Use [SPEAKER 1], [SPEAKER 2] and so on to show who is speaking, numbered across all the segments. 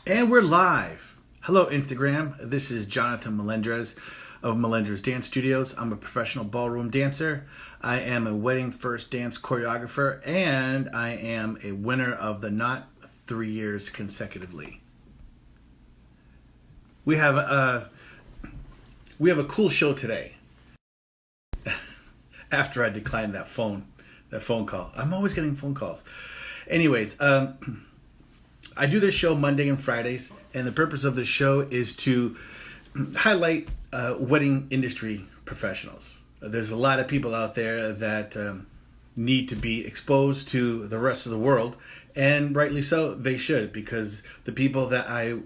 [SPEAKER 1] And we're live. Hello, Instagram. This is Jonathon Melendrez of Melendrez Dance Studios. I'm a professional ballroom dancer. I am a wedding first dance choreographer, and I am a winner of the Not 3 years consecutively. We have a cool show today. After I declined that phone call. I'm always getting phone calls. Anyways, I do this show Monday and Fridays, and the purpose of the show is to highlight wedding industry professionals. There's a lot of people out there that need to be exposed to the rest of the world, and rightly so, they should, because the people that I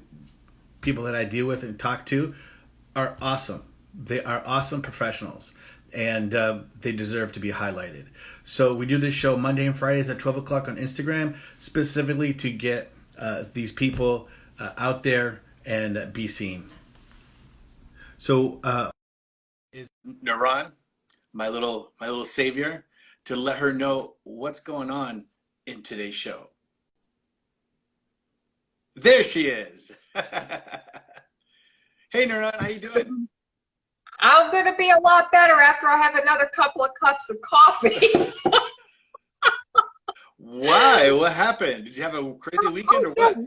[SPEAKER 1] deal with and talk to are awesome. They are awesome professionals, and they deserve to be highlighted. So we do this show Monday and Fridays at 12 o'clock on Instagram, specifically to get these people out there and be seen. So is Naran, my little savior, to let her know what's going on in today's show. There she is. Hey Naran, how you doing?
[SPEAKER 2] I'm going to be a lot better after I have another couple of cups of coffee.
[SPEAKER 1] Why? What happened? Did you have a crazy weekend or what?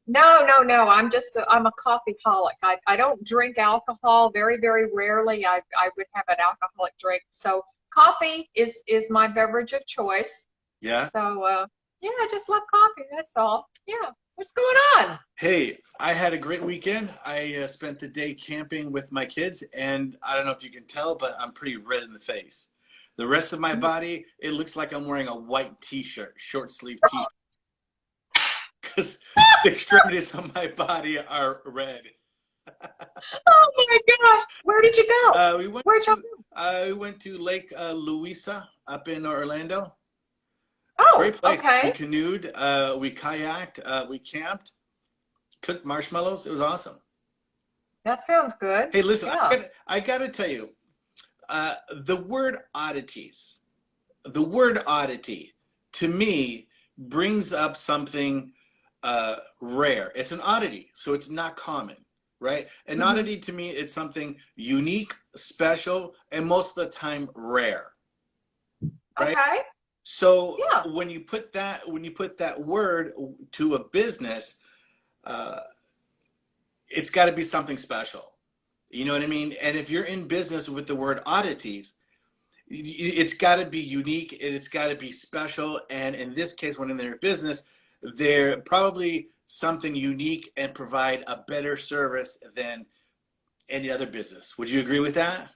[SPEAKER 2] No. I'm a coffeeholic. I don't drink alcohol. Very, very rarely I would have an alcoholic drink. So coffee is my beverage of choice.
[SPEAKER 1] Yeah.
[SPEAKER 2] So yeah, I just love coffee. That's all. Yeah. What's going on?
[SPEAKER 1] Hey, I had a great weekend. I spent the day camping with my kids, and I don't know if you can tell, but I'm pretty red in the face. The rest of my body, it looks like I'm wearing a white t-shirt, short sleeve t-shirt, because the extremities of my body are red.
[SPEAKER 2] Oh my gosh! Where did you go?
[SPEAKER 1] We went to Lake Louisa up in Orlando.
[SPEAKER 2] Oh,
[SPEAKER 1] great place.
[SPEAKER 2] Okay.
[SPEAKER 1] We canoed, we kayaked, we camped, cooked marshmallows. It was awesome.
[SPEAKER 2] That sounds good.
[SPEAKER 1] Hey, listen,
[SPEAKER 2] Yeah.
[SPEAKER 1] I gotta tell you, the word oddities, the word oddity, to me, brings up something rare. It's an oddity, so it's not common, right? An oddity to me, it's something unique, special, and most of the time rare, right?
[SPEAKER 2] Okay.
[SPEAKER 1] So
[SPEAKER 2] Yeah.
[SPEAKER 1] when you put that word to a business, it's got to be something special. You know what I mean? And if you're in business with the word oddities, it's got to be unique and it's got to be special. And in this case, when in their business, they're probably something unique and provide a better service than any other business. Would you agree with that?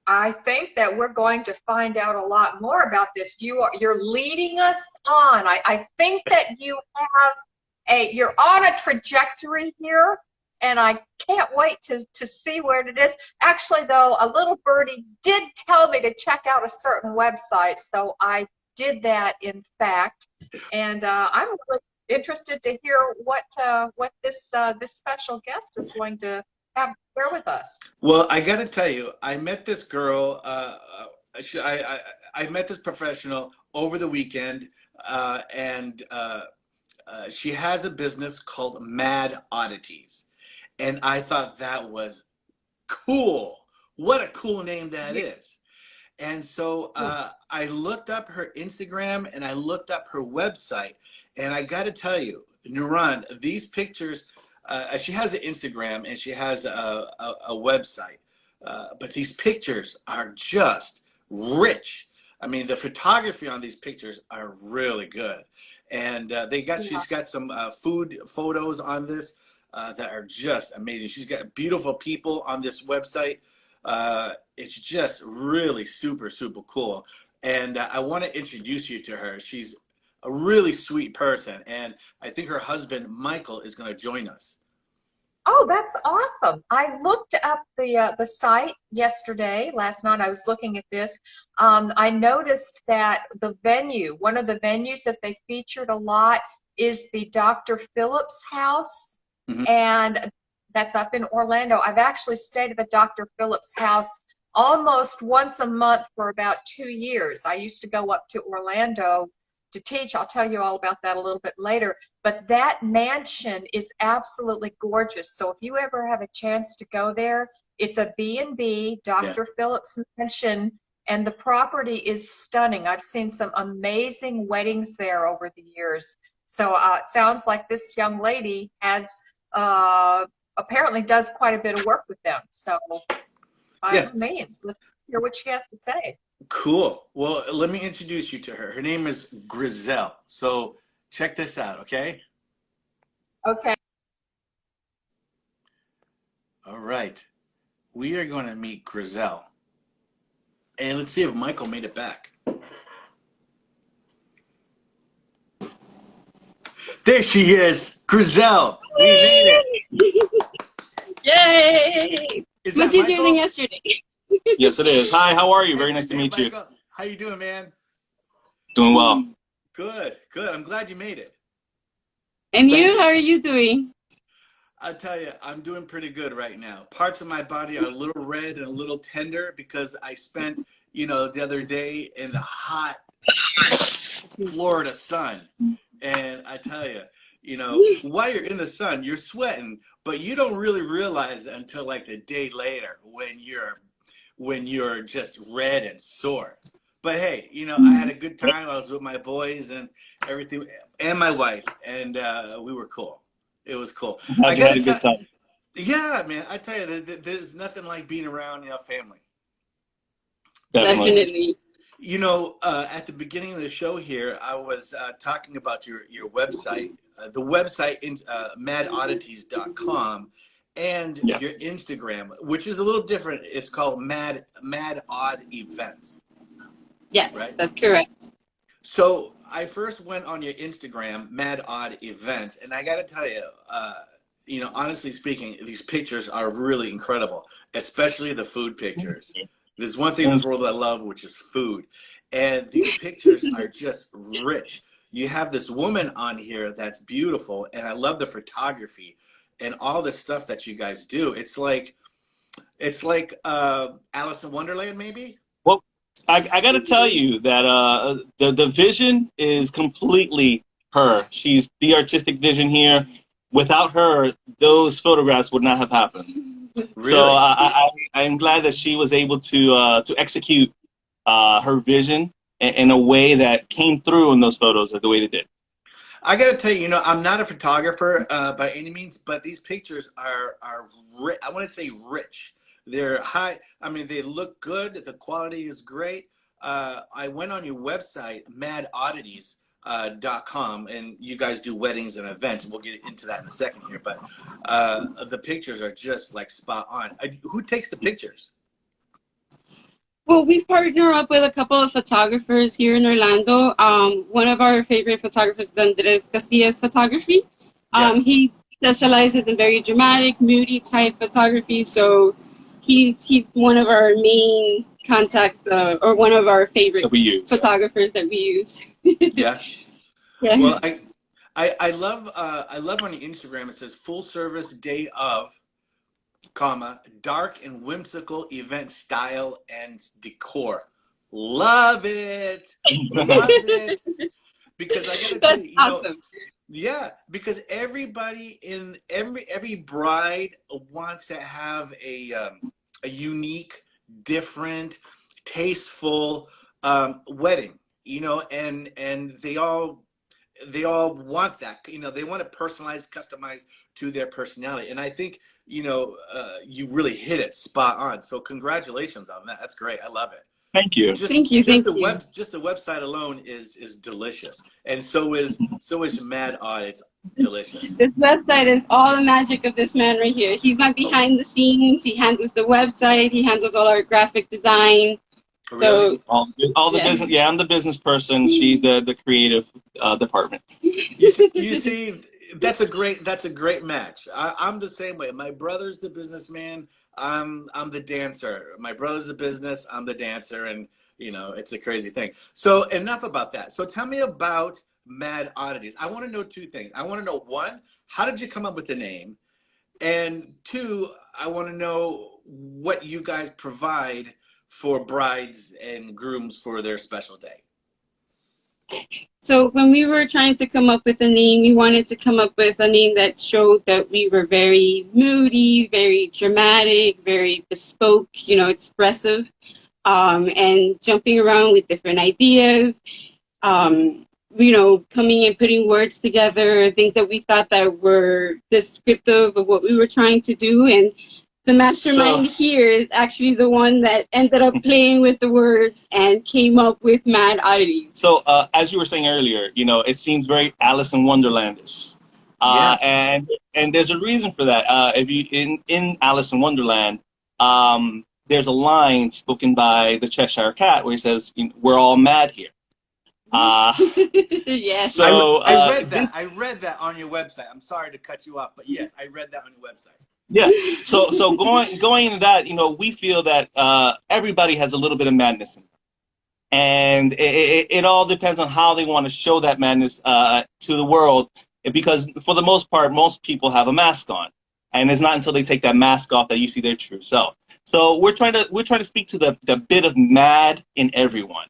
[SPEAKER 2] I think that we're going to find out a lot more about this. You're leading us on. I think that you're on a trajectory here, and I can't wait to see where it is. Actually, though, a little birdie did tell me to check out a certain website, so I did that, in fact, and I'm really interested to hear what this special guest is going to have share with us.
[SPEAKER 1] Well, I got to tell you, I met this girl. I met this professional over the weekend, and she has a business called Mad Oddities, and I thought that was cool. What a cool name that is! And so I looked up her Instagram and I looked up her website, and I got to tell you, Nuran, these pictures. She has an Instagram and she has a website, but these pictures are just rich. I mean, the photography on these pictures are really good, and she's got some food photos on this that are just amazing. She's got beautiful people on this website. It's just really super cool, and I want to introduce you to her. She's a really sweet person, and I think her husband Michael is going to join us.
[SPEAKER 2] Oh, that's awesome. I looked up the site last night I was looking at this. I noticed that one of the venues that they featured a lot is the Dr. Phillips house, and that's up in Orlando. I've actually stayed at the Dr. Phillips house almost once a month for about 2 years. I used to go up to Orlando to teach. I'll tell you all about that a little bit later. But that mansion is absolutely gorgeous. So if you ever have a chance to go there, it's a B&B,
[SPEAKER 1] Yeah.
[SPEAKER 2] Dr. Phillips Mansion, and the property is stunning. I've seen some amazing weddings there over the years. So it sounds like this young lady has apparently does quite a bit of work with them. So by
[SPEAKER 1] Yeah.
[SPEAKER 2] all means, let's hear what she has to say.
[SPEAKER 1] Cool. Well, let me introduce you to her. Her name is Griselle. So check this out, okay?
[SPEAKER 2] Okay.
[SPEAKER 1] All right. We are going to meet Griselle. And let's see if Michael made it back. There she is, Griselle. We made it.
[SPEAKER 3] Yay!
[SPEAKER 1] Is
[SPEAKER 3] Much
[SPEAKER 1] that
[SPEAKER 3] easier than
[SPEAKER 1] Michael?
[SPEAKER 3] yesterday.
[SPEAKER 4] Yes, it is. Hi, how are you? Very nice to meet you.
[SPEAKER 1] Michael. How you doing, man?
[SPEAKER 4] Doing well.
[SPEAKER 1] Good, good. I'm glad you made it.
[SPEAKER 3] And
[SPEAKER 4] Thank
[SPEAKER 3] you,
[SPEAKER 4] you.
[SPEAKER 3] how are you doing?
[SPEAKER 1] I tell you, I'm doing pretty good right now. Parts of my body are a little red and a little tender because I spent, the other day in the hot Florida sun. And I tell you, while you're in the sun, you're sweating, but you don't really realize it until like the day later when you're just red and sore. But hey, I had a good time. I was with my boys and everything, and my wife, and we were cool. It was cool.
[SPEAKER 4] Glad you had a good time.
[SPEAKER 1] Yeah, man. I tell you, there's nothing like being around family.
[SPEAKER 3] Definitely.
[SPEAKER 1] At the beginning of the show here, I was talking about your website. The website is madoddities.com, and
[SPEAKER 4] Yeah.
[SPEAKER 1] your Instagram, which is a little different. It's called Mad Odd Events.
[SPEAKER 3] Yes,
[SPEAKER 1] Right.
[SPEAKER 3] that's correct.
[SPEAKER 1] So I first went on your Instagram, Mad Odd Events, and I got to tell you, honestly speaking, these pictures are really incredible, especially the food pictures. There's one thing in this world I love, which is food, and these pictures are just rich. You have this woman on here that's beautiful, and I love the photography and all the stuff that you guys do. It's like Alice in Wonderland, maybe.
[SPEAKER 4] Well, I got to tell you that the vision is completely her. She's the artistic vision here. Without her, those photographs would not have happened.
[SPEAKER 1] Really?
[SPEAKER 4] So I'm glad that she was able to execute her vision in a way that came through in those photos the way they did.
[SPEAKER 1] I got to tell you, I'm not a photographer by any means, but these pictures are I want to say rich. They're high. I mean, they look good. The quality is great. I went on your website, madoddities.com, and you guys do weddings and events. We'll get into that in a second here, but the pictures are just like spot on. Who takes the pictures?
[SPEAKER 3] Well, we've partnered up with a couple of photographers here in Orlando. One of our favorite photographers is Andres Casillas Photography.
[SPEAKER 1] Yeah.
[SPEAKER 3] He specializes in very dramatic, moody type photography. So he's one of our main contacts, or one of our favorite photographers that we use.
[SPEAKER 1] Yeah.
[SPEAKER 3] Yeah.
[SPEAKER 1] Well, I love on your Instagram, it says full service day of, dark and whimsical event style and decor. Love it. Love it. Because I gotta tell you,
[SPEAKER 3] awesome.
[SPEAKER 1] Yeah, because everybody every bride wants to have a unique, different, tasteful wedding, and they all want that. They want it personalized, customized to their personality. And I think, you really hit it spot on. So congratulations on that. That's great. I love it.
[SPEAKER 4] Thank you.
[SPEAKER 3] Thank you.
[SPEAKER 1] Just the website alone is delicious. And so is Mad Odd. It's delicious.
[SPEAKER 3] This website is all the magic of this man right here. He's my behind the scenes. He handles the website. He handles all our graphic design.
[SPEAKER 1] Really?
[SPEAKER 3] So
[SPEAKER 4] All the business. Yeah, I'm the business person. She's the creative department.
[SPEAKER 1] You see, that's a great match. I'm the same way. My brother's the businessman. I'm the dancer. My brother's the business. I'm the dancer, and it's a crazy thing. So enough about that. So tell me about Mad Oddities. I want to know two things. I want to know, one, how did you come up with the name? And two, I want to know what you guys provide for brides and grooms for their special day.
[SPEAKER 3] So when we were trying to come up with a name, we wanted to come up with a name that showed that we were very moody, very dramatic, very bespoke, expressive, and jumping around with different ideas, coming and putting words together, things that we thought that were descriptive of what we were trying to do. And the mastermind here is actually the one that ended up playing with the words and came up with Mad Oddities.
[SPEAKER 4] So, as you were saying earlier, it seems very Alice in Wonderlandish. And there's a reason for that. If you in Alice in Wonderland, there's a line spoken by the Cheshire Cat where he says, "We're all mad here."
[SPEAKER 3] Yes.
[SPEAKER 1] So I read that on your website. I'm sorry to cut you off, but yes, I read that on your website.
[SPEAKER 4] Yeah. So going into that, we feel that everybody has a little bit of madness in them. And it all depends on how they want to show that madness to the world, because for the most part, most people have a mask on, and it's not until they take that mask off that you see their true self. So we're trying to speak to the bit of mad in everyone,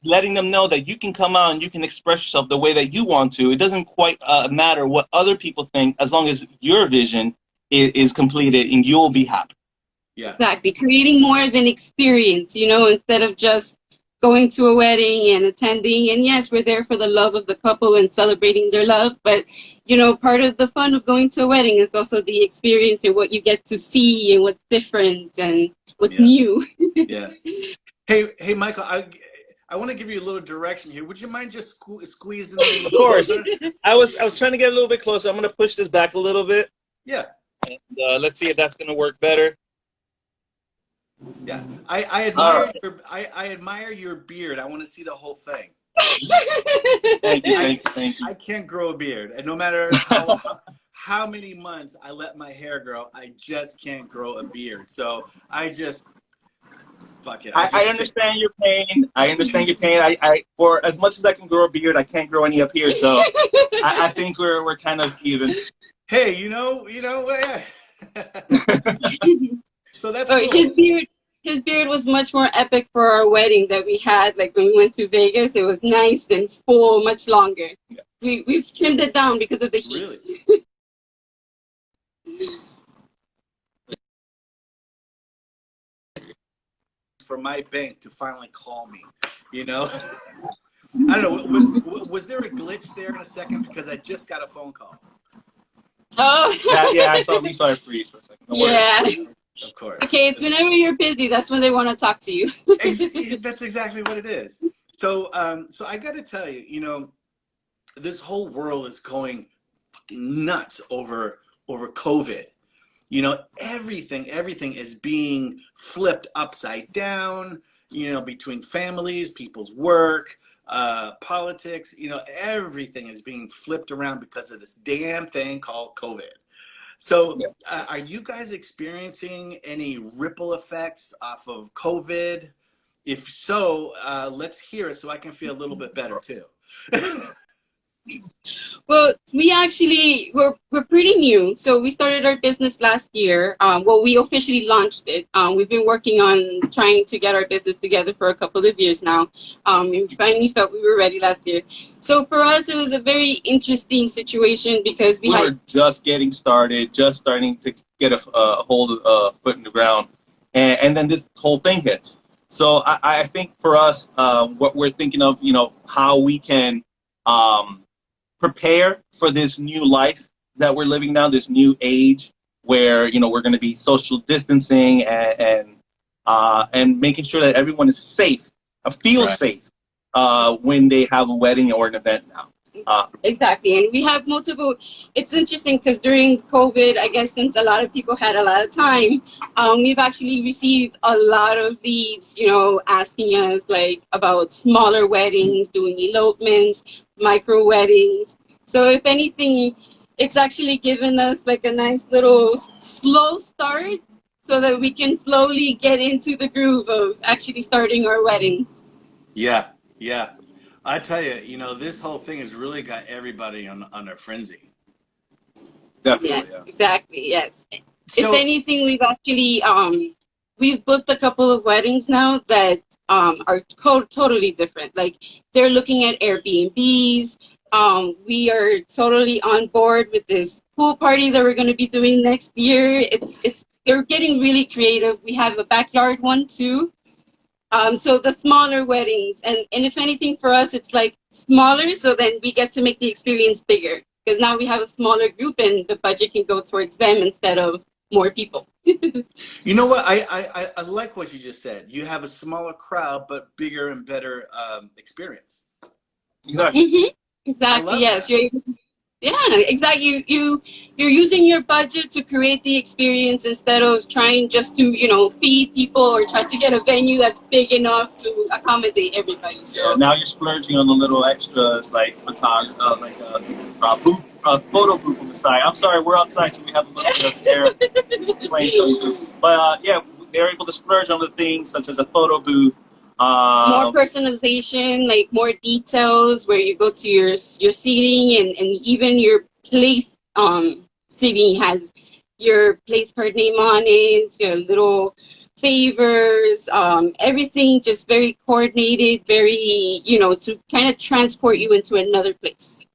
[SPEAKER 4] letting them know that you can come out and you can express yourself the way that you want to. It doesn't quite matter what other people think, as long as your vision is completed and you'll be happy.
[SPEAKER 1] Yeah.
[SPEAKER 3] Exactly. Creating more of an experience, instead of just going to a wedding and attending. And yes, we're there for the love of the couple and celebrating their love. But, part of the fun of going to a wedding is also the experience and what you get to see and what's different and what's new.
[SPEAKER 1] Yeah. Hey, Michael, I want to give you a little direction here. Would you mind just squeezing in a little
[SPEAKER 4] Of course.
[SPEAKER 1] closer?
[SPEAKER 4] I was trying to get a little bit closer. I'm going to push this back a little bit.
[SPEAKER 1] Yeah.
[SPEAKER 4] And, let's see if that's going to work better.
[SPEAKER 1] Yeah. I admire your beard. I want to see the whole thing.
[SPEAKER 4] Thank you.
[SPEAKER 1] I can't grow a beard, and no matter how many months I let my hair grow, I just can't grow a beard. So I just fuck it.
[SPEAKER 4] I understand your pain. I understand your pain. I for as much as I can grow a beard, I can't grow any up here. So I think we're kind of even.
[SPEAKER 1] Hey, So that's cool.
[SPEAKER 3] His beard was much more epic for our wedding that we had. Like when we went to Vegas, it was nice and full, much longer. Yeah. We've trimmed it down because of the heat.
[SPEAKER 1] Really? For my bank to finally call me, I don't know. Was there a glitch there in a second, because I just got a phone call.
[SPEAKER 3] Oh.
[SPEAKER 4] I saw it freeze for a second.
[SPEAKER 3] Yeah.
[SPEAKER 1] Of course.
[SPEAKER 3] Okay, it's whenever you're busy, that's when they want to talk to you.
[SPEAKER 1] That's exactly what it is. So I got to tell you, this whole world is going fucking nuts over COVID. Everything is being flipped upside down, between families, people's work, politics, everything is being flipped around because of this damn thing called COVID. So are you guys experiencing any ripple effects off of COVID? If so, let's hear it so I can feel a little bit better too.
[SPEAKER 3] Well, we're pretty new. So we started our business last year. We officially launched it. We've been working on trying to get our business together for a couple of years now. We finally felt we were ready last year. So for us, it was a very interesting situation because we
[SPEAKER 4] were just getting started, just starting to get a hold of foot in the ground. And then this whole thing hits. So I think for us, what we're thinking of, how we can prepare for this new life that we're living now, this new age where, we're going to be social distancing and making sure that everyone is safe, feels safe when they have a wedding or an event now.
[SPEAKER 3] Exactly. And we have multiple, it's interesting because during COVID, I guess since a lot of people had a lot of time, we've actually received a lot of leads, asking us about smaller weddings, doing elopements, micro weddings. So if anything, it's actually given us a nice little slow start so that we can slowly get into the groove of actually starting our weddings.
[SPEAKER 1] Yeah. I tell you, this whole thing has really got everybody on a frenzy.
[SPEAKER 4] Definitely.
[SPEAKER 3] Yes, exactly. Yes. So, if anything, we've actually we've booked a couple of weddings now that are totally different. Like they're looking at Airbnbs. We are totally on board with this pool party that we're going to be doing next year. They're getting really creative. We have a backyard one too. So the smaller weddings, and if anything for us, it's like smaller, so then we get to make the experience bigger because now we have a smaller group and the budget can go towards them instead of more people.
[SPEAKER 1] You know what? I like what you just said. You have a smaller crowd, but bigger and better experience.
[SPEAKER 4] Exactly.
[SPEAKER 3] Mm-hmm. Exactly. Yes. Yeah, exactly. You're using your budget to create the experience instead of trying just to, feed people or try to get a venue that's big enough to accommodate everybody. So
[SPEAKER 4] Yeah, now you're splurging on the little extras like photo booth on the side. I'm sorry, we're outside, so we have a little bit of air playing coming through. But yeah, they're able to splurge on the things such as a photo booth.
[SPEAKER 3] More personalization, like more details where you go to your seating and even your place seating has your place card name on it, your little favors, everything just very coordinated, very, to kind of transport you into another place.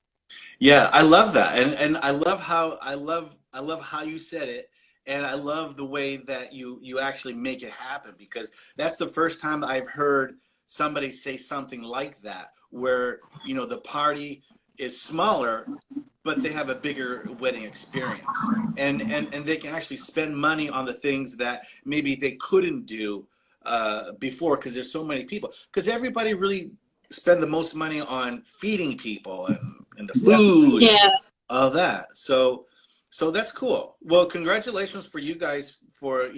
[SPEAKER 1] Yeah, I love that, and I love how you said it, and I love the way that you actually make it happen, because that's the first time I've heard somebody say something like that, where the party is smaller, but they have a bigger wedding experience, and they can actually spend money on the things that maybe they couldn't do before, because there's so many people, because everybody really spend the most money on feeding people and the food,
[SPEAKER 3] Yeah,
[SPEAKER 1] and all that. So that's cool. Well, congratulations for you guys for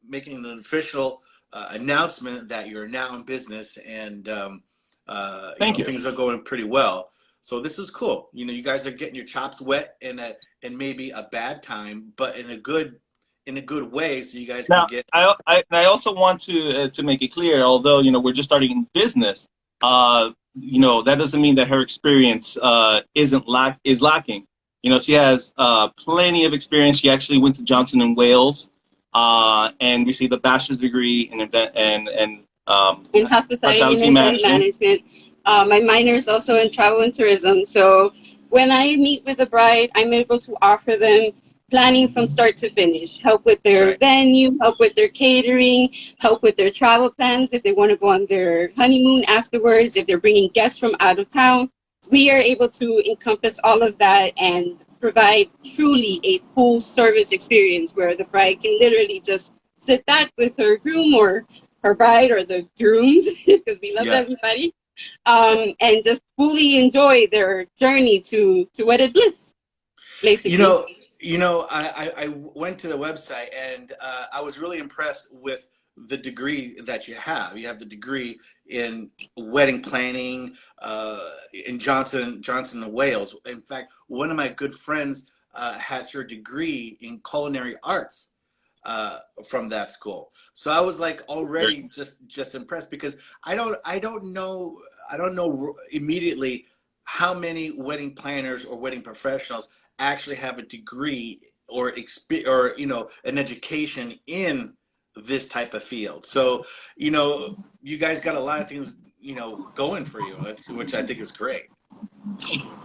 [SPEAKER 1] making an official announcement that you're now in business, and
[SPEAKER 4] Thank you.
[SPEAKER 1] things are going pretty well. So this is cool. You guys are getting your chops wet in maybe a bad time, but in a good way, so you guys can
[SPEAKER 4] Now,
[SPEAKER 1] get.
[SPEAKER 4] I also want to make it clear, although we're just starting in business, that doesn't mean that her experience is lacking. She has plenty of experience. She actually went to Johnson and Wales and received a bachelor's degree in
[SPEAKER 3] hospitality and event management. My minor is also in travel and tourism. So when I meet with the bride, I'm able to offer them planning from start to finish, help with their venue, help with their catering, help with their travel plans if they want to go on their honeymoon afterwards, if they're bringing guests from out of town. We are able to encompass all of that and provide truly a full service experience where the bride can literally just sit back with her groom or her bride or the grooms, because we love everybody, and just fully enjoy their journey to wedded bliss, basically.
[SPEAKER 1] I went to the website, and I was really impressed with the degree that you have. You have the degree in wedding planning in Johnson and Wales. In fact, one of my good friends has her degree in culinary arts from that school. So I was like already just impressed, because I don't know immediately how many wedding planners or wedding professionals actually have a degree or an education in this type of field. So you guys got a lot of things going for you, which I think is great.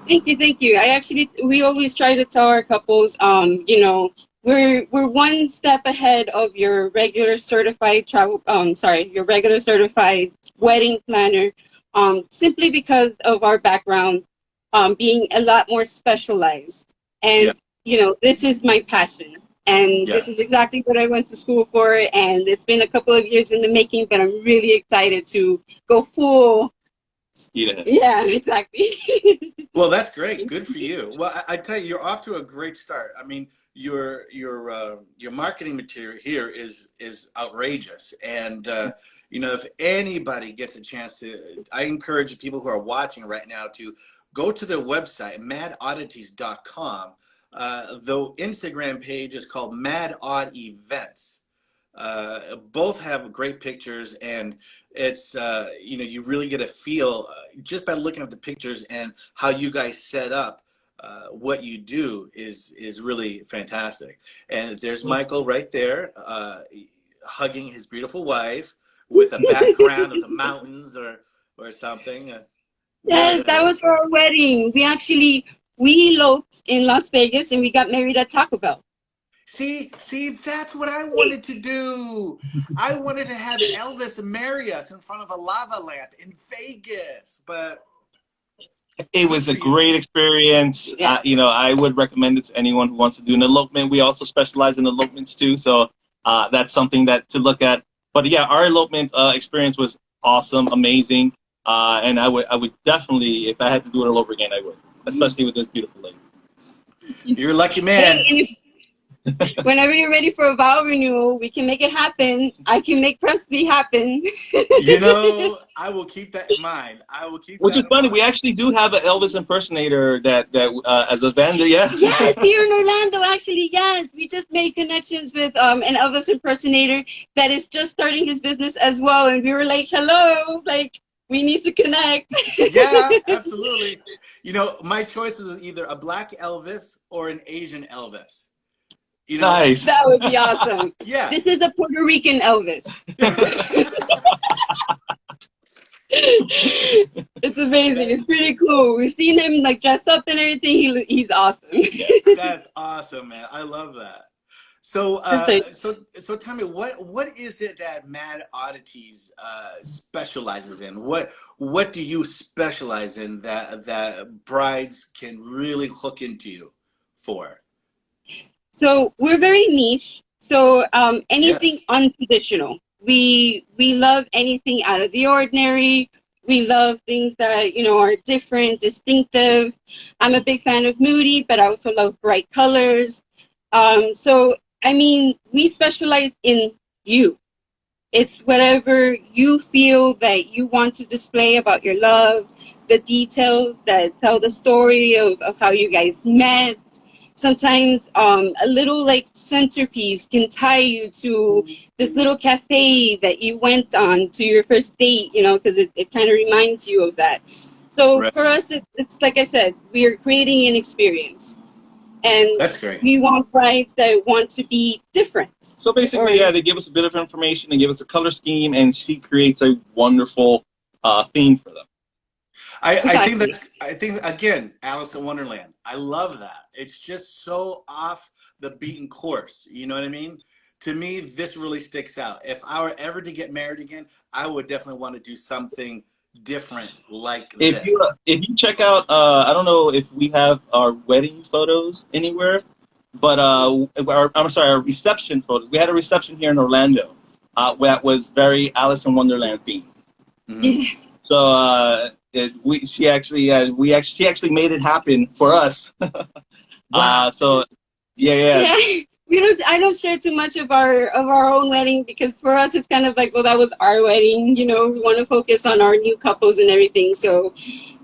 [SPEAKER 3] Thank you. We always try to tell our couples, we're one step ahead of your regular certified your regular certified wedding planner, simply because of our background being a lot more specialized. And this is my passion, and this is exactly what I went to school for, and it's been a couple of years in the making, but I'm really excited to go full. Yeah, exactly.
[SPEAKER 1] Well, that's great. Good for you. Well, I tell you, you're off to a great start. I mean, your marketing material here is outrageous, and if anybody gets a chance to, I encourage people who are watching right now to go to their website, madoddities.com. The Instagram page is called Mad Odd Events. Both have great pictures, and it's you really get a feel just by looking at the pictures, and how you guys set up what you do is really fantastic. And there's Michael right there. hugging his beautiful wife with a background of the mountains or something.
[SPEAKER 3] Yes, that was for our wedding. We eloped in Las Vegas and we got married at Taco Bell.
[SPEAKER 1] See, that's what I wanted to do. I wanted to have Elvis marry us in front of a lava lamp in Vegas, but
[SPEAKER 4] it was a great experience.
[SPEAKER 3] Yeah.
[SPEAKER 4] I would recommend it to anyone who wants to do an elopement. We also specialize in elopements too, so that's something to look at. But yeah, our elopement experience was awesome, amazing, and I would definitely, if I had to do it all over again, I would, especially with this beautiful lady.
[SPEAKER 1] You're a lucky man.
[SPEAKER 3] Hey, whenever you're ready for a vow renewal, we can make it happen. I can make Presley happen.
[SPEAKER 1] I will keep that in mind.
[SPEAKER 4] Which is funny. We actually do have an Elvis impersonator that as a vendor. Yeah.
[SPEAKER 3] Yes, here in Orlando, actually, yes. We just made connections with an Elvis impersonator that is just starting his business as well, and we were like, hello, like we need to connect.
[SPEAKER 1] Yeah, absolutely. My choice was either a black Elvis or an Asian Elvis.
[SPEAKER 4] Nice.
[SPEAKER 3] That would be awesome.
[SPEAKER 1] Yeah.
[SPEAKER 3] This is a Puerto Rican Elvis. It's amazing. It's pretty cool. We've seen him like dress up and everything. He's awesome.
[SPEAKER 1] That's awesome, man. I love that. So, so tell me, what is it that Mad Oddities specializes in? What do you specialize in that brides can really hook into you for?
[SPEAKER 3] So we're very niche. So anything untraditional. We love anything out of the ordinary. We love things that, are different, distinctive. I'm a big fan of moody, but I also love bright colors. We specialize in you. It's whatever you feel that you want to display about your love, the details that tell the story of how you guys met. Sometimes a little like centerpiece can tie you to this little cafe that you went on to your first date, because it kind of reminds you of that. So
[SPEAKER 1] right.
[SPEAKER 3] For us, it's like I said, we are creating an experience. And
[SPEAKER 1] that's great.
[SPEAKER 3] We want brides that want to be different.
[SPEAKER 4] So basically, they give us a bit of information and give us a color scheme, and she creates a wonderful theme for them.
[SPEAKER 1] I think again, Alice in Wonderland. I love that. It's just so off the beaten course. You know what I mean? To me, this really sticks out. If I were ever to get married again, I would definitely want to do something different like this.
[SPEAKER 4] If you check out, I don't know if we have our wedding photos anywhere, but our reception photos. We had a reception here in Orlando that was very Alice in Wonderland themed.
[SPEAKER 3] Mm-hmm.
[SPEAKER 4] So she actually made it happen for us.
[SPEAKER 1] Wow.
[SPEAKER 4] Yeah.
[SPEAKER 3] I don't share too much of our own wedding, because for us it's kind of like, well, that was our wedding. We want to focus on our new couples and everything. So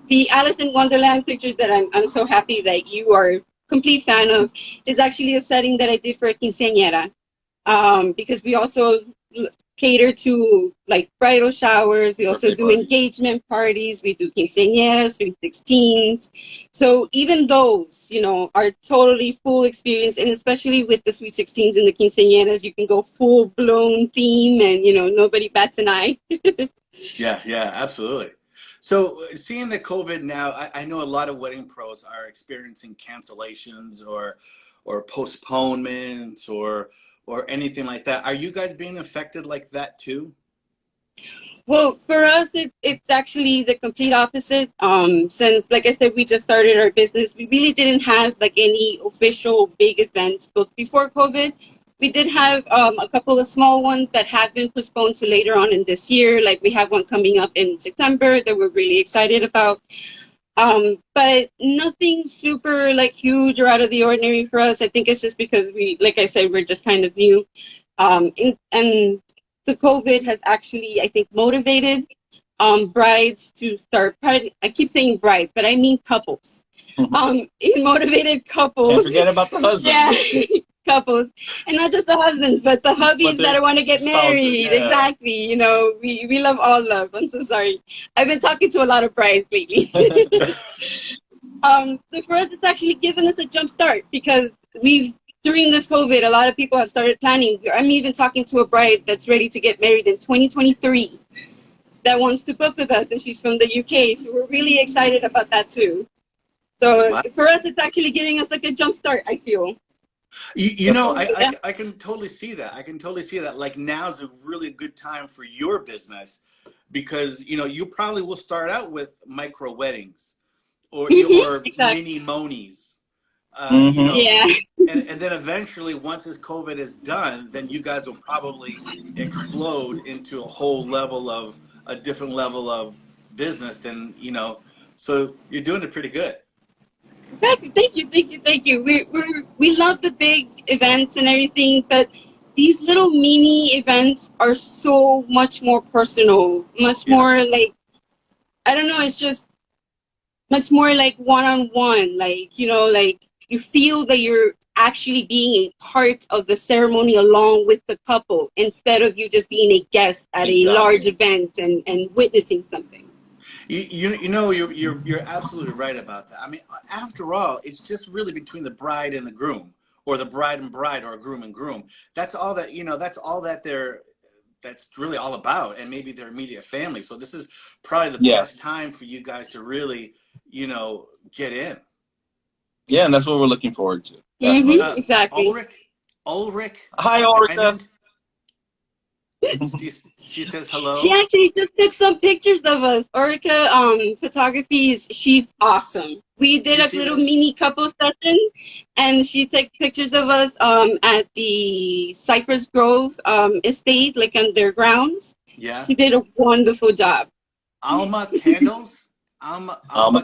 [SPEAKER 3] the Alice in Wonderland pictures that I'm so happy that you are a complete fan of is actually a setting that I did for a quinceañera, because we also cater to like bridal showers. We also do engagement parties. We do quinceañeras, sweet 16s. So even those, are totally full experience. And especially with the sweet 16s and the quinceañeras, you can go full blown theme and, nobody bats an eye.
[SPEAKER 1] Yeah, absolutely. So seeing the COVID now, I know a lot of wedding pros are experiencing cancellations or postponements or anything like that. Are you guys being affected like that too?
[SPEAKER 3] Well, for us, it's actually the complete opposite. Since, like I said, we just started our business, we really didn't have like any official big events booked before COVID. We did have a couple of small ones that have been postponed to later on in this year. Like we have one coming up in September that we're really excited about. But nothing super like huge or out of the ordinary for us. I think it's just because like I said, we're just kind of new. And the COVID has actually, I think, motivated brides to start. I keep saying brides, but I mean couples. It motivated couples.
[SPEAKER 4] Can't forget about the husband.
[SPEAKER 3] Yeah, couples, and not just the husbands, but the hubbies that want to get married.
[SPEAKER 4] Yeah.
[SPEAKER 3] Exactly. We love all love. I'm so sorry. I've been talking to a lot of brides lately. So for us, it's actually given us a jump start, because we've during this COVID, a lot of people have started planning. I'm even talking to a bride that's ready to get married in 2023 that wants to book with us, and she's from the UK. So we're really excited about that too. So
[SPEAKER 1] Wow.
[SPEAKER 3] for us, it's actually getting us like a jump start, I feel.
[SPEAKER 1] You know,
[SPEAKER 3] Yeah.
[SPEAKER 1] I can totally see that. I can totally see that. Like now's a really good time for your business because, you know, you probably will start out with micro weddings or
[SPEAKER 3] Exactly.
[SPEAKER 1] mini monies, you know,
[SPEAKER 3] Yeah.
[SPEAKER 1] and then eventually once this COVID is done, then you guys will probably explode into a different level of business than, you know, so you're doing it pretty good.
[SPEAKER 3] Thank you. We love the big events and everything, but these little mini events are so much more personal, much
[SPEAKER 1] Yeah.
[SPEAKER 3] more like, I don't know, it's just much more like one-on-one, like, you know, like you feel that you're actually being a part of the ceremony along with the couple instead of you just being a guest at a large event and witnessing something.
[SPEAKER 1] You know you're absolutely right about that. I mean, after all, it's just really between the bride and the groom, or the bride and bride, or groom and groom. That's all that, you know. That's all that that's really all about, and maybe their immediate family. So this is probably the best time for you guys to really, you know, get in.
[SPEAKER 4] Yeah, and that's what we're looking forward to.
[SPEAKER 3] Exactly.
[SPEAKER 1] Ulrich,
[SPEAKER 4] Hi, Ulrika.
[SPEAKER 1] Diamond. She says hello.
[SPEAKER 3] She actually just took some pictures of us. Orica photography she's awesome. We did a little mini couple session and she took pictures of us at the Cypress Grove estate, like on their grounds.
[SPEAKER 1] Yeah.
[SPEAKER 3] She did a wonderful job.
[SPEAKER 1] Alma Candles.
[SPEAKER 4] Alma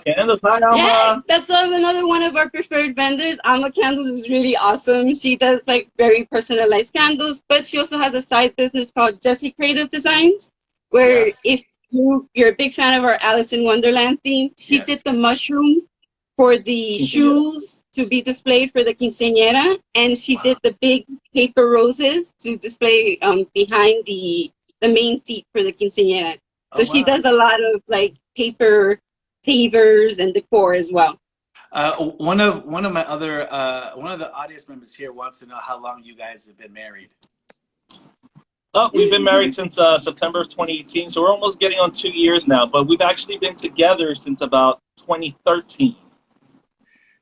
[SPEAKER 4] Candles. Hi, Alma.
[SPEAKER 3] Yeah, that's another one of our preferred vendors. Alma Candles is really awesome. She does like very personalized candles, but she also has a side business called Jessie Creative Designs, where if you're a big fan of our Alice in Wonderland theme, she did the mushroom for the shoes to be displayed for the quinceañera, and she did the big paper roses to display behind the main seat for the quinceañera. So she does a lot of like paper pavers and decor as well.
[SPEAKER 1] One of my other one of the audience members here wants to know how long you guys have been married.
[SPEAKER 4] Oh, we've been married since September of 2018, so we're almost getting on 2 years now. But we've actually been together since about 2013.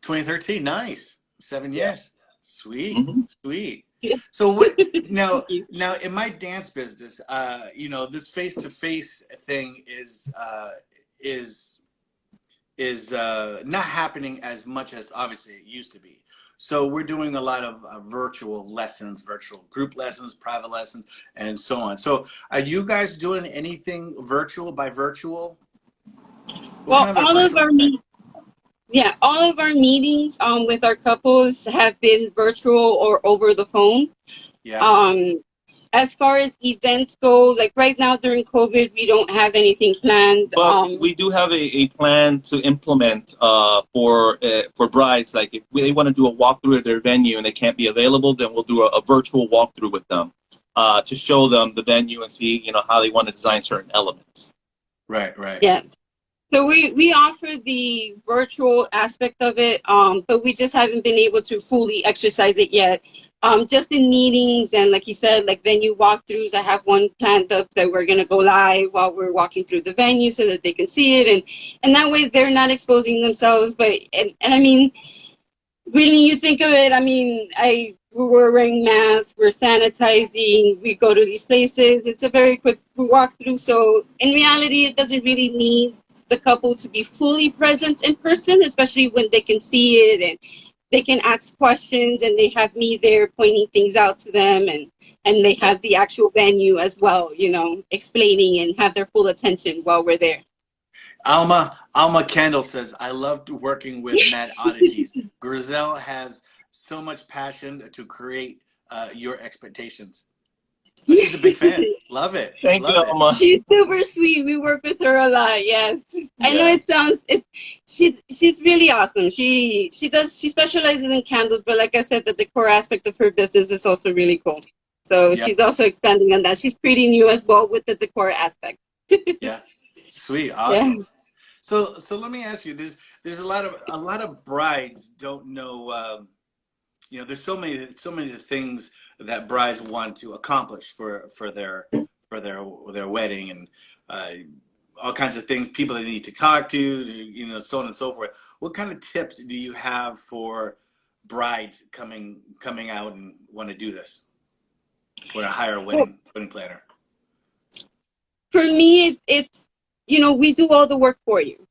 [SPEAKER 1] 2013, nice. 7 years. Sweet, sweet. So what now in my dance business, you know, this face-to-face thing is not happening as much as obviously it used to be. So we're doing a lot of virtual lessons, virtual group lessons, private lessons, and so on. So are you guys doing anything virtual by virtual?
[SPEAKER 3] Well, all of our meetings with our couples have been virtual or over the phone. Yeah. As far as events go, like right now during COVID, we don't have anything planned.
[SPEAKER 4] But we do have a plan to implement for brides. Like if they want to do a walkthrough of their venue and they can't be available, then we'll do a virtual walkthrough with them to show them the venue and see, you know, how they want to design certain elements.
[SPEAKER 1] Right, right.
[SPEAKER 3] Yes. So we offer the virtual aspect of it, but we just haven't been able to fully exercise it yet. Just in meetings and like you said, like venue walkthroughs, I have one planned up that we're going to go live while we're walking through the venue so that they can see it. And that way they're not exposing themselves. But, and I mean, when you think of it, I mean, we're wearing masks, we're sanitizing, we go to these places. It's a very quick walkthrough. So in reality, it doesn't really need the couple to be fully present in person, especially when they can see it and they can ask questions and they have me there pointing things out to them and they have the actual venue as well, you know, explaining and have their full attention while we're there.
[SPEAKER 1] Alma Candle says, I loved working with Mad Oddities. Grizel has so much passion to create your expectations. Oh, she's a big fan. Love it.
[SPEAKER 4] Thank you, Alma.
[SPEAKER 3] She's super sweet. We work with her a lot. Yes, I know it sounds. She's really awesome. She specializes in candles, but like I said, the decor aspect of her business is also really cool. So she's also expanding on that. She's pretty new as well with the decor aspect.
[SPEAKER 1] Yeah, sweet, awesome. Yeah. So let me ask you. There's a lot of brides don't know. there's so many things that brides want to accomplish for their wedding, and all kinds of things, people they need to talk to, so on and so forth. What kind of tips do you have for brides coming out and want to do this? Want to hire a wedding planner?
[SPEAKER 3] For me, it's we do all the work for you.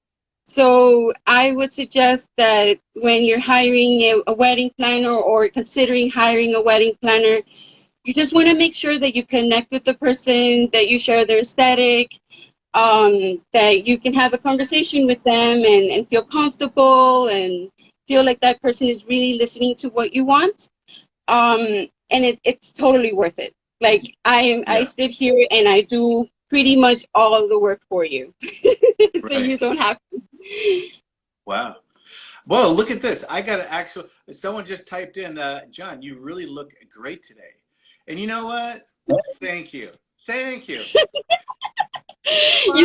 [SPEAKER 3] So I would suggest that when you're hiring a wedding planner or considering hiring a wedding planner, you just want to make sure that you connect with the person, that you share their aesthetic, that you can have a conversation with them and feel comfortable and feel like that person is really listening to what you want. And it's totally worth it. Like I sit here and I do pretty much all of the work for you. So you don't have to.
[SPEAKER 1] Wow. Well, look at this. I got someone just typed in, John, you really look great today. And you know what? Thank you.
[SPEAKER 3] You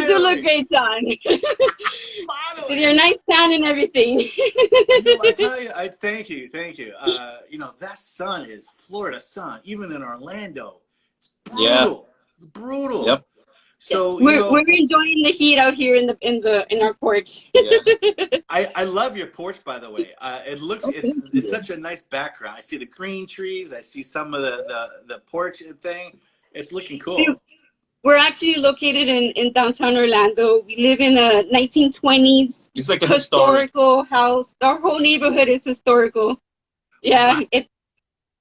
[SPEAKER 3] do look great, John. With your nice tan and everything.
[SPEAKER 1] I tell you, thank you. That sun is Florida sun, even in Orlando. It's brutal.
[SPEAKER 4] Yeah.
[SPEAKER 1] Brutal.
[SPEAKER 4] Yep.
[SPEAKER 1] So
[SPEAKER 3] yes. We're enjoying the heat out here in our porch.
[SPEAKER 1] Yeah. I love your porch, by the way. It's such a nice background. I see the green trees. I see some of the porch thing. It's looking cool.
[SPEAKER 3] We're actually located in downtown Orlando. We live in a 1920s
[SPEAKER 4] it's like a
[SPEAKER 3] historical house. Our whole neighborhood is historical.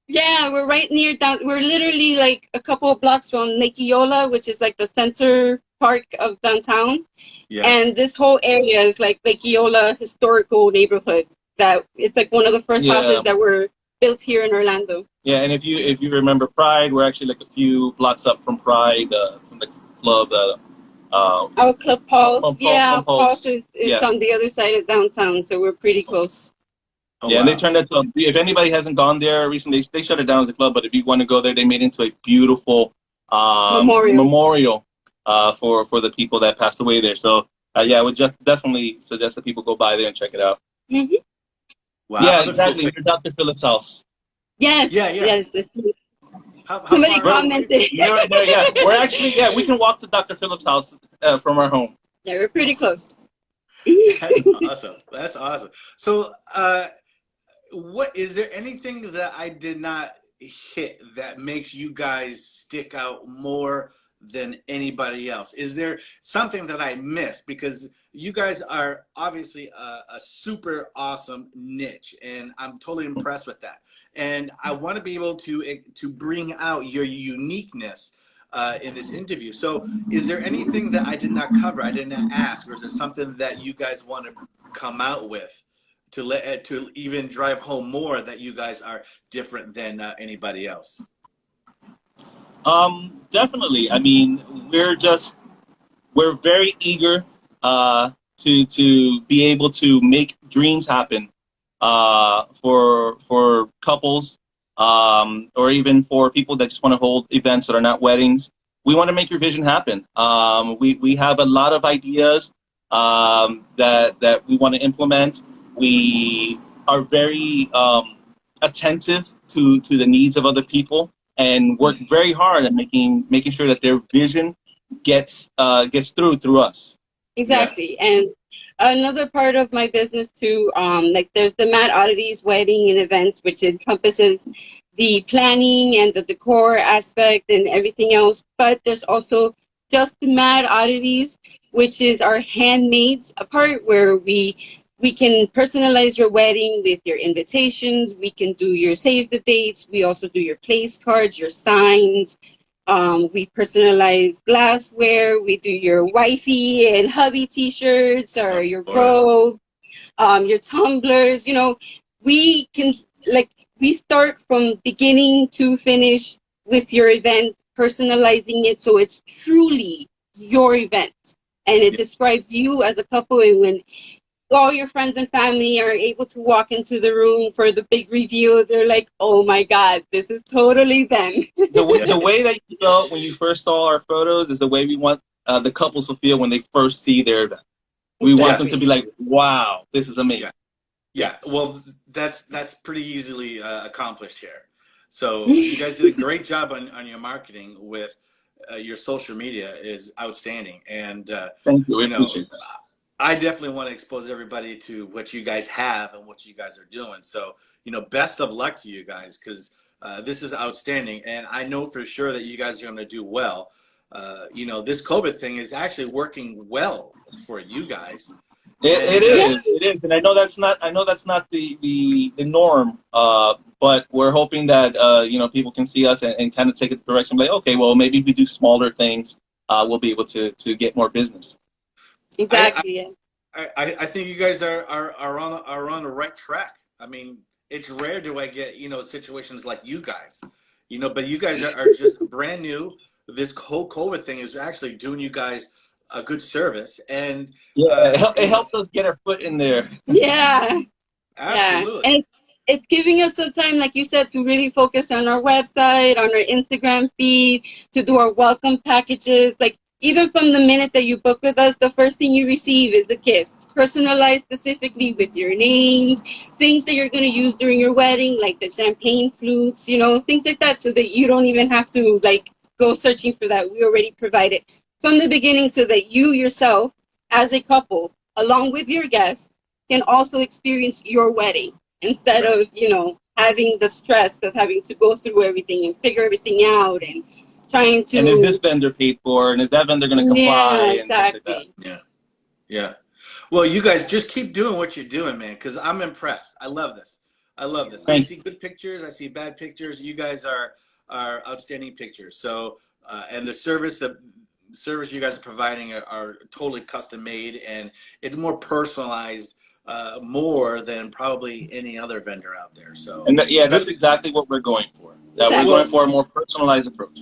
[SPEAKER 3] Yeah, we're right near we're literally like a couple of blocks from Lake Eola, which is like the center park of downtown. Yeah. And this whole area is like Lake Eola historical neighborhood. That it's like one of the first houses that were built here in Orlando.
[SPEAKER 4] Yeah, and if you remember Pride, we're actually like a few blocks up from Pride, from the club.
[SPEAKER 3] Our Club Pulse. Pulse is
[SPEAKER 4] yeah.
[SPEAKER 3] on the other side of downtown, so we're pretty close.
[SPEAKER 4] Oh, yeah, wow. And they turned it to, if anybody hasn't gone there recently, they shut it down as a club, but if you want to go there, they made it into a beautiful memorial for the people that passed away there. So, I would definitely suggest that people go by there and check it out.
[SPEAKER 3] Mm-hmm.
[SPEAKER 4] Wow. Yeah, exactly. Near Dr. Phillips' house.
[SPEAKER 3] Yes.
[SPEAKER 1] Yeah.
[SPEAKER 3] Yes.
[SPEAKER 1] Somebody
[SPEAKER 3] commented.
[SPEAKER 4] Yeah, right there, yeah. We're actually, we can walk to Dr. Phillips' house from our home.
[SPEAKER 3] Yeah, we're pretty close.
[SPEAKER 1] That's awesome. So, what is there anything that I did not hit that makes you guys stick out more than anybody else? Is there something that I missed? Because you guys are obviously a super awesome niche, and I'm totally impressed with that. And I want to be able to bring out your uniqueness in this interview. So is there anything that I did not cover, I did not ask, or is there something that you guys want to come out with to even drive home more that you guys are different than anybody else?
[SPEAKER 4] Definitely. I mean, we're very eager to be able to make dreams happen for couples, or even for people that just want to hold events that are not weddings. We want to make your vision happen. We have a lot of ideas that we want to implement. We are very attentive to the needs of other people and work very hard at making sure that their vision gets through us.
[SPEAKER 3] Exactly. Yeah. And another part of my business too, like there's the Mad Oddities wedding and events, which encompasses the planning and the decor aspect and everything else. But there's also just Mad Oddities, which is our handmade part where we can personalize your wedding with your invitations. We can do your save the dates. We also do your place cards, your signs. We personalize glassware. We do your wifey and hubby T-shirts or your robe, your tumblers. We can we start from beginning to finish with your event, personalizing it so it's truly your event and it describes you as a couple. And when all your friends and family are able to walk into the room for the big reveal, they're like, oh my God, this is totally them.
[SPEAKER 4] The way that you felt when you first saw our photos is the way we want the couples to feel when they first see their event. We want them to be like, wow, this is amazing.
[SPEAKER 1] Yeah,
[SPEAKER 3] Yes.
[SPEAKER 1] well, that's pretty easily accomplished here. So you guys did a great job on your marketing with your social media is outstanding, and
[SPEAKER 4] Thank you. We
[SPEAKER 1] you know,
[SPEAKER 4] appreciate that.
[SPEAKER 1] I definitely want to expose everybody to what you guys have and what you guys are doing. So best of luck to you guys because this is outstanding, and I know for sure that you guys are going to do well. This COVID thing is actually working well for you guys,
[SPEAKER 4] It
[SPEAKER 1] and
[SPEAKER 3] Yeah.
[SPEAKER 4] is. It is, and I know that's not the norm. But we're hoping that people can see us and kind of take it the direction like, okay, well maybe if we do smaller things, we'll be able to get more business.
[SPEAKER 1] I,
[SPEAKER 3] Exactly. Yeah.
[SPEAKER 1] I think you guys are on the right track. I mean, it's rare do I get situations like you guys, but you guys are just brand new. This whole COVID thing is actually doing you guys a good service, and
[SPEAKER 4] Yeah, it helped us get our foot in there.
[SPEAKER 3] Yeah. Yeah.
[SPEAKER 1] absolutely,
[SPEAKER 3] And it's giving us some time, like you said, to really focus on our website, on our Instagram feed, to do our welcome packages. Like even from the minute that you book with us, the first thing you receive is a gift, personalized specifically with your name, things that you're going to use during your wedding, like the champagne flutes, things like that, so that you don't even have to like go searching for that. We already provide it from the beginning so that you yourself, as a couple, along with your guests, can also experience your wedding instead
[SPEAKER 1] right.
[SPEAKER 3] of, having the stress of having to go through everything and figure everything out and trying to.
[SPEAKER 4] And is this vendor paid for? And is that vendor going to
[SPEAKER 3] Yeah,
[SPEAKER 4] comply? And things like that.
[SPEAKER 3] exactly.
[SPEAKER 1] Yeah, yeah. Well, you guys just keep doing what you're doing, man, because I'm impressed. I love this. I love this. I
[SPEAKER 4] Thank
[SPEAKER 1] see good pictures. I see bad pictures. You guys are outstanding pictures. So, and the service you guys are providing are totally custom made, and it's more personalized, more than probably any other vendor out there. So,
[SPEAKER 4] And that's
[SPEAKER 1] good.
[SPEAKER 4] exactly what we're going for. That we're
[SPEAKER 3] Exactly.
[SPEAKER 4] going for a more personalized approach.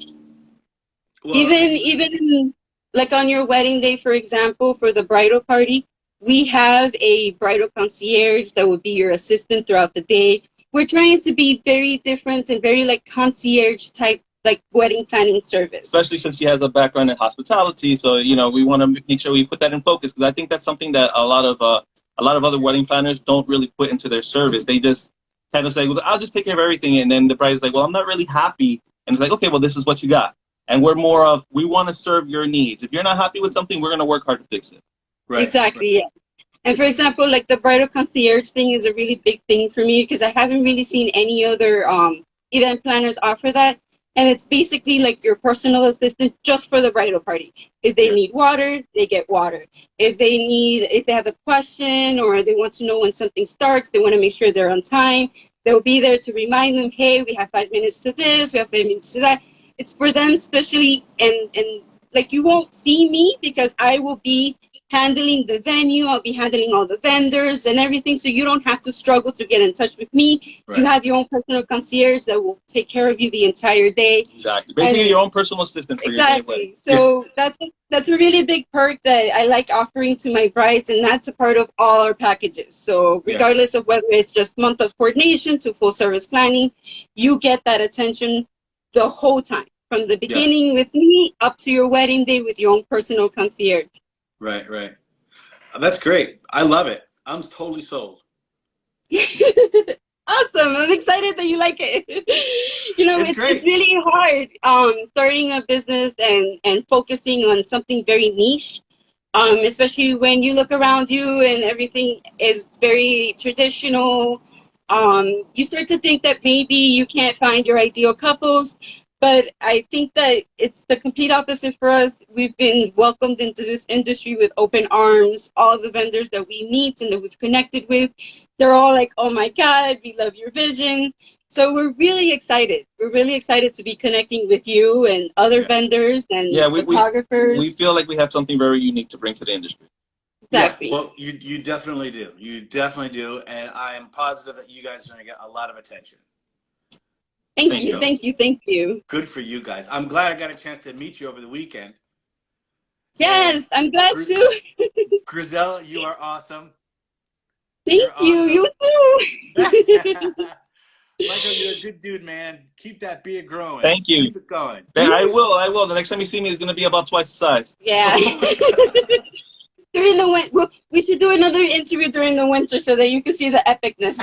[SPEAKER 1] Well,
[SPEAKER 3] Even like on your wedding day, for example, for the bridal party, we have a bridal concierge that will be your assistant throughout the day. We're trying to be very different and very like concierge type, like wedding planning service.
[SPEAKER 4] Especially since she has a background in hospitality, so we want to make sure we put that in focus because I think that's something that a lot of other wedding planners don't really put into their service. They just kind of say, "Well, I'll just take care of everything," and then the bride is like, "Well, I'm not really happy," and it's like, "Okay, well, this is what you got." And we're more of we want to serve your needs. If you're not happy with something, we're going to work hard to fix it.
[SPEAKER 1] right,
[SPEAKER 3] Exactly, yeah. And for example, like the bridal concierge thing is a really big thing for me because I haven't really seen any other event planners offer that. And it's basically like your personal assistant just for the bridal party. If they
[SPEAKER 1] Yeah.
[SPEAKER 3] need water, they get water. If they have a question or they want to know when something starts, they want to make sure they're on time. They'll be there to remind them, hey, we have 5 minutes to this, we have 5 minutes to that. It's for them especially, and like you won't see me because I will be handling the venue. I'll be handling all the vendors and everything, so you don't have to struggle to get in touch with me.
[SPEAKER 1] Right.
[SPEAKER 3] You have your own personal concierge that will take care of you the entire day.
[SPEAKER 4] Exactly. Basically,
[SPEAKER 3] And-
[SPEAKER 4] your own personal assistant for your day wedding.
[SPEAKER 3] Exactly. So that's a really big perk that I like offering to my brides, and that's a part of all our packages. So
[SPEAKER 1] Yeah.
[SPEAKER 3] regardless of whether it's just month of coordination to full service planning, you get that attention the whole time, from the beginning with me up to your wedding day with your own personal concierge.
[SPEAKER 1] Right, right. That's great. I love it. I'm totally sold.
[SPEAKER 3] Awesome. I'm excited that you like it.
[SPEAKER 1] It's great.
[SPEAKER 3] It's really hard starting a business and focusing on something very niche, especially when you look around you and everything is very traditional. You start to think that maybe you can't find your ideal couples. But I think that it's the complete opposite for us. We've been welcomed into this industry with open arms. All the vendors that we meet and that we've connected with, they're all like, oh my God, we love your vision. So we're really excited. We're really excited to be connecting with you and other vendors and photographers.
[SPEAKER 4] We feel like we have something very unique to bring to the industry.
[SPEAKER 3] Exactly.
[SPEAKER 1] Yeah, well, you definitely do. You definitely do. And I am positive that you guys are going to get a lot of attention.
[SPEAKER 3] Thank you.
[SPEAKER 1] Good for you guys. I'm glad I got a chance to meet you over the weekend.
[SPEAKER 3] Yes,
[SPEAKER 1] And
[SPEAKER 3] I'm glad too.
[SPEAKER 1] Griselle, you are awesome.
[SPEAKER 3] Thank you.
[SPEAKER 1] Awesome.
[SPEAKER 3] You too.
[SPEAKER 1] Michael, you're a good dude, man. Keep that beard growing.
[SPEAKER 4] Thank you.
[SPEAKER 1] Keep it going.
[SPEAKER 4] I will. The next time you see me is going to be about twice the size.
[SPEAKER 3] Yeah. during the winter. We should do another interview during the winter so that you can see the epicness.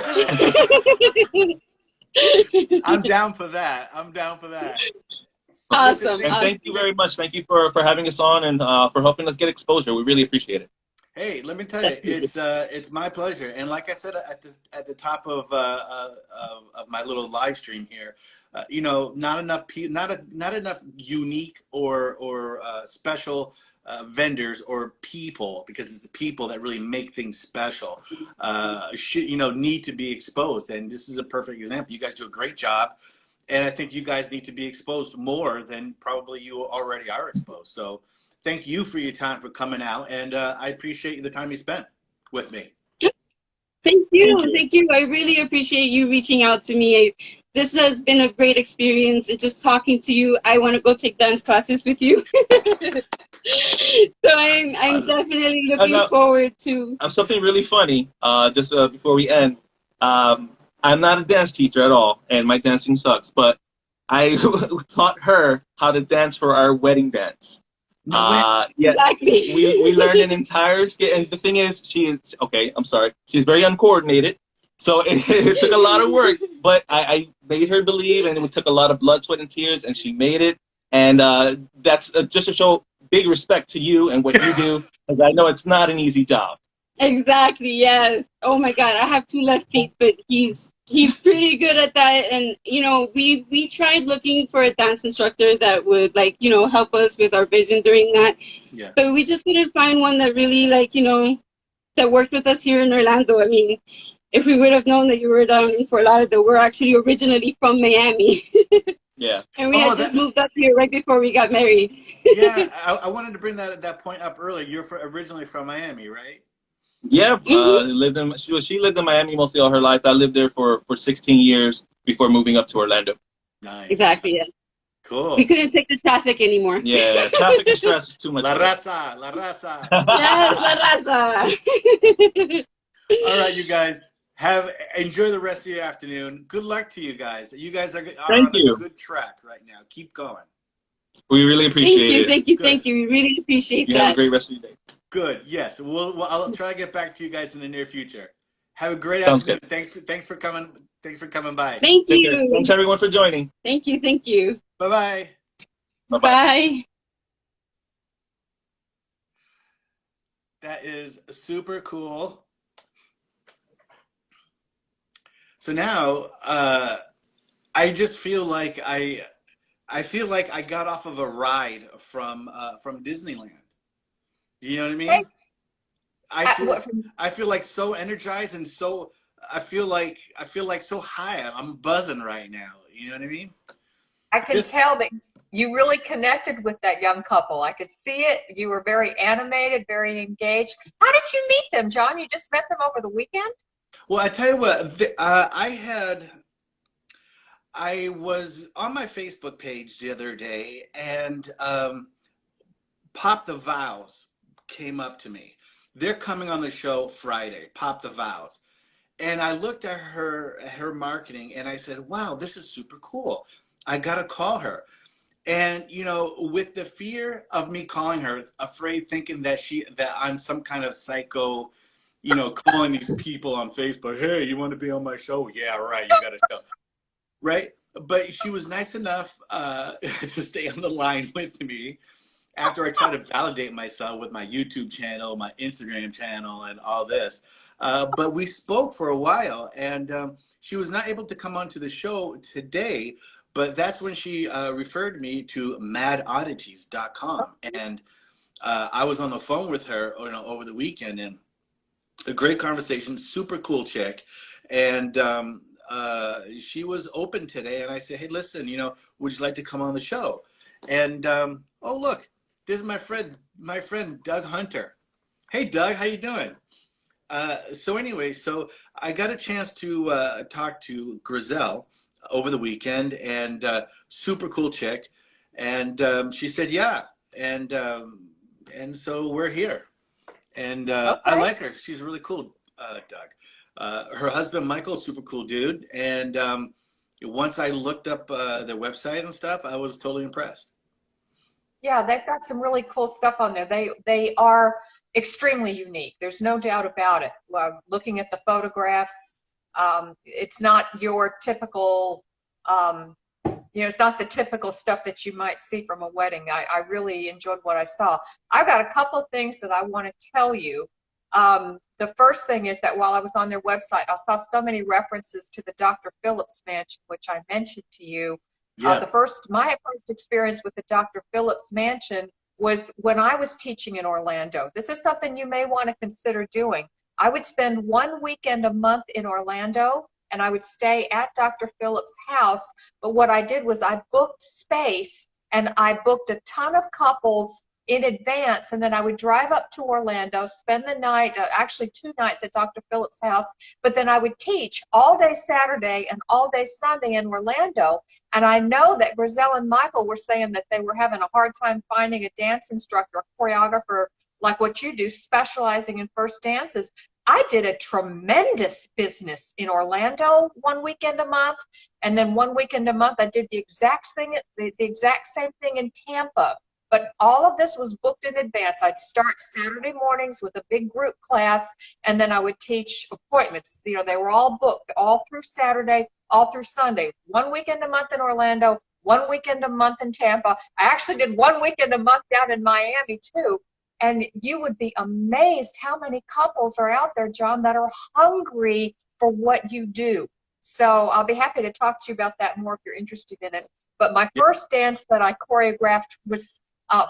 [SPEAKER 1] I'm down for that. I'm down for that.
[SPEAKER 3] Awesome.
[SPEAKER 1] Listen,
[SPEAKER 4] And thank you very much. Thank you for having us on and for helping us get exposure. We really appreciate it.
[SPEAKER 1] hey, let me tell you, it's my pleasure. And like I said at the top of my little live stream here, you know, not enough unique or special vendors or people, because it's the people that really make things special. Should, you know, need to be exposed, and this is a perfect example. You guys do a great job. And I think you guys need to be exposed more than probably you already are exposed. So thank you for your time for coming out. And I appreciate the time you spent with me.
[SPEAKER 3] Thank you. Thank you. I really appreciate you reaching out to me. This has been a great experience. And just talking to you, I want to go take dance classes with you. So I'm definitely looking forward to.
[SPEAKER 4] Something really funny, just before we end. I'm not a dance teacher at all, and my dancing sucks, but I taught her how to dance for our wedding dance. Yeah,
[SPEAKER 3] exactly.
[SPEAKER 4] we learned an entire skit, and the thing is, she's very uncoordinated, so it took a lot of work, but I made her believe, and it took a lot of blood, sweat, and tears, and she made it, and that's just to show big respect to you and what you do, because I know it's not an easy job.
[SPEAKER 3] Exactly, yes. Oh my God, I have 2 left feet, but he's pretty good at that. And you know, we tried looking for a dance instructor that would, like, you know, help us with our vision during that.
[SPEAKER 1] Yeah.
[SPEAKER 3] But we just couldn't find one that really, like, you know, that worked with us here in Orlando. I mean, if we would have known that you were down in Fort Lauderdale, we're actually originally from Miami.
[SPEAKER 4] Yeah.
[SPEAKER 3] And we had just moved up here right before we got married.
[SPEAKER 1] Yeah, I wanted to bring that point up earlier. You're originally from Miami, right?
[SPEAKER 4] Yeah, she lived in Miami mostly all her life. I lived there for 16 years before moving up to Orlando.
[SPEAKER 1] Nice.
[SPEAKER 3] Exactly, yeah.
[SPEAKER 1] Cool.
[SPEAKER 3] We couldn't take the traffic anymore.
[SPEAKER 4] Yeah, traffic and stress is too much.
[SPEAKER 1] La raza, la raza.
[SPEAKER 3] Yes, la raza.
[SPEAKER 1] All right, you guys. Enjoy the rest of your afternoon. Good luck to you guys. You guys are
[SPEAKER 4] Thank
[SPEAKER 1] on
[SPEAKER 4] you.
[SPEAKER 1] a good track right now. Keep going.
[SPEAKER 4] We really appreciate it.
[SPEAKER 3] Thank you. We really appreciate that.
[SPEAKER 4] You have a great rest of your day.
[SPEAKER 1] Good. Yes. I'll try to get back to you guys in the near future. Have a great
[SPEAKER 4] Sounds
[SPEAKER 1] afternoon.
[SPEAKER 4] good.
[SPEAKER 1] Thanks for coming. Thanks for coming by.
[SPEAKER 3] Thank you.
[SPEAKER 4] Thanks everyone for joining.
[SPEAKER 3] Thank you.
[SPEAKER 1] Bye-bye.
[SPEAKER 4] Bye-bye.
[SPEAKER 3] Bye.
[SPEAKER 1] That is super cool. So now I just feel like I got off of a ride from Disneyland. You know what I mean?
[SPEAKER 2] Hey.
[SPEAKER 1] I feel like so energized and so I feel like so high. I'm buzzing right now. You know what I mean?
[SPEAKER 2] I can tell that you really connected with that young couple. I could see it. You were very animated, very engaged. How did you meet them, John? You just met them over the weekend?
[SPEAKER 1] Well, I tell you what, I was on my Facebook page the other day, and Pop the Vows came up to me. They're coming on the show Friday, Pop the Vows. And I looked at her marketing, and I said, wow, this is super cool. I got to call her. And, you know, with the fear of me calling her, afraid, thinking that I'm some kind of psycho, you know, calling these people on Facebook, hey, you want to be on my show? Yeah, right, you got a show. Right? But she was nice enough to stay on the line with me after I tried to validate myself with my YouTube channel, my Instagram channel, and all this. But we spoke for a while, and she was not able to come onto the show today, but that's when she referred me to madoddities.com. And I was on the phone with her, you know, over the weekend, and a great conversation, super cool chick. And she was open today, and I said, hey, listen, you know, would you like to come on the show? And oh, look, this is my friend Doug Hunter. Hey, Doug, how you doing? So anyway, so I got a chance to talk to Grizel over the weekend, and super cool chick. And she said, yeah. And so we're here. And okay. I like her. She's really cool, Doug. Her husband, Michael, super cool dude. And once I looked up their website and stuff, I was totally impressed.
[SPEAKER 2] Yeah, they've got some really cool stuff on there. They are extremely unique. There's no doubt about it. Looking at the photographs, it's not your typical, it's not the typical stuff that you might see from a wedding. I really enjoyed what I saw. I've got a couple of things that I want to tell you. The first thing is that while I was on their website, I saw so many references to the Dr. Phillips Mansion, which I mentioned to you.
[SPEAKER 1] Yeah.
[SPEAKER 2] My first experience with the Dr. Phillips Mansion was when I was teaching in Orlando. This is something you may want to consider doing. I would spend one weekend a month in Orlando, and I would stay at Dr. Phillips' house. But what I did was I booked space, and I booked a ton of couples in advance, and then I would drive up to Orlando, spend the night, actually 2 nights at Dr. Phillips' house, but then I would teach all day Saturday and all day Sunday in Orlando. And I know that Griselle and Michael were saying that they were having a hard time finding a dance instructor, a choreographer like what you do, specializing in first dances. I did a tremendous business in Orlando one weekend a month, and then one weekend a month I did the exact same thing in Tampa. But all of this was booked in advance. I'd start Saturday mornings with a big group class, and then I would teach appointments. They were all booked all through Saturday, all through Sunday. One weekend a month in Orlando, one weekend a month in Tampa. I actually did one weekend a month down in Miami too. And you would be amazed how many couples are out there, John, that are hungry for what you do. So I'll be happy to talk to you about that more if you're interested in it. But my first dance that I choreographed was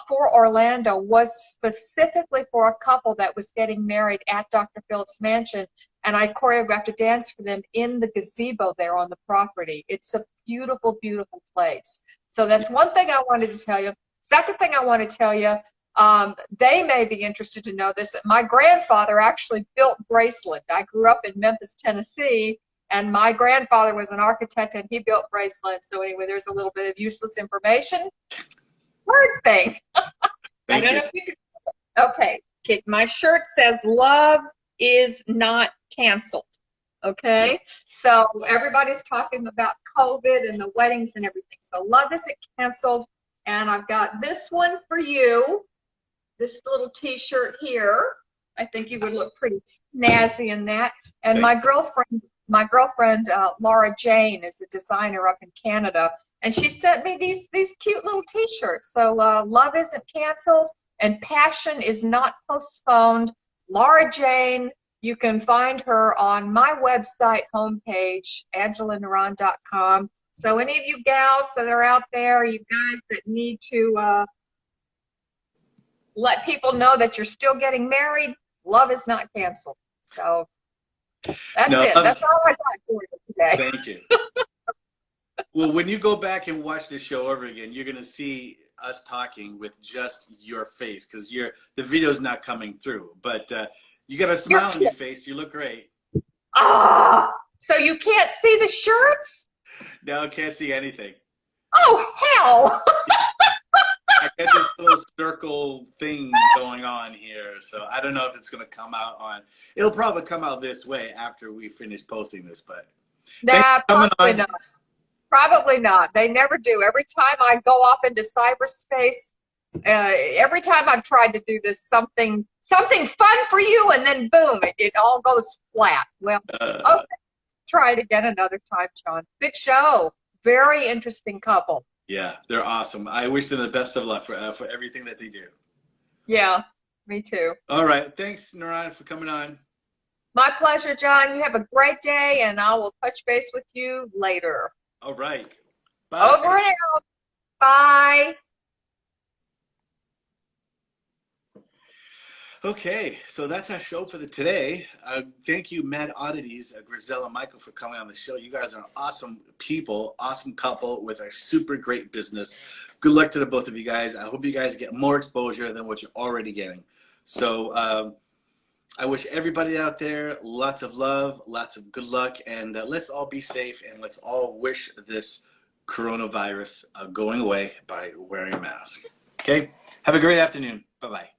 [SPEAKER 2] for Orlando, was specifically for a couple that was getting married at Dr. Phillips' Mansion, and I choreographed a dance for them in the gazebo there on the property. It's a beautiful, beautiful place. So that's one thing I wanted to tell you. Second thing I want to tell you, they may be interested to know this. My grandfather actually built Graceland. I grew up in Memphis, Tennessee, and my grandfather was an architect, and he built Graceland. So anyway, there's a little bit of useless information. Word thing. I don't know if you can. Okay, my shirt says love is not canceled. Okay, so everybody's talking about COVID and the weddings and everything. So love isn't canceled, and I've got this one for you. This little T-shirt here. I think you would look pretty snazzy in that. And my girlfriend, Laura Jane, is a designer up in Canada. And she sent me these cute little T-shirts. So love isn't canceled and passion is not postponed. Laura Jane, you can find her on my website homepage, AngelaNaran.com. So any of you gals that are out there, you guys that need to let people know that you're still getting married, love is not canceled. So that's it. That's all I got for you today.
[SPEAKER 1] Thank you. Well, when you go back and watch the show over again, you're going to see us talking with just your face because the video's not coming through. But you got a smile on your face. You look great.
[SPEAKER 2] So you can't see the shirts?
[SPEAKER 1] No, can't see anything.
[SPEAKER 2] Oh, hell.
[SPEAKER 1] I got this little circle thing going on here. So I don't know if it's going to come out on. It'll probably come out this way after we finish posting this. But
[SPEAKER 2] nah, probably not. Probably not. They never do. Every time I go off into cyberspace, every time I've tried to do this, something fun for you, and then boom, it all goes flat. Well, okay, try it again another time, John. Good show. Very interesting couple.
[SPEAKER 1] Yeah, they're awesome. I wish them the best of luck for everything that they do.
[SPEAKER 2] Yeah, me too.
[SPEAKER 1] All right. Thanks, Naran, for coming on.
[SPEAKER 2] My pleasure, John. You have a great day, and I will touch base with you later.
[SPEAKER 1] All right. Bye.
[SPEAKER 2] Over and out. Bye.
[SPEAKER 1] Okay, so that's our show for today. Thank you, Mad Oddities, Griselle and Michael, for coming on the show. You guys are awesome people, awesome couple with a super great business. Good luck to the both of you guys. I hope you guys get more exposure than what you're already getting. So I wish everybody out there lots of love, lots of good luck, and let's all be safe, and let's all wish this coronavirus going away by wearing a mask. Okay? Have a great afternoon. Bye-bye.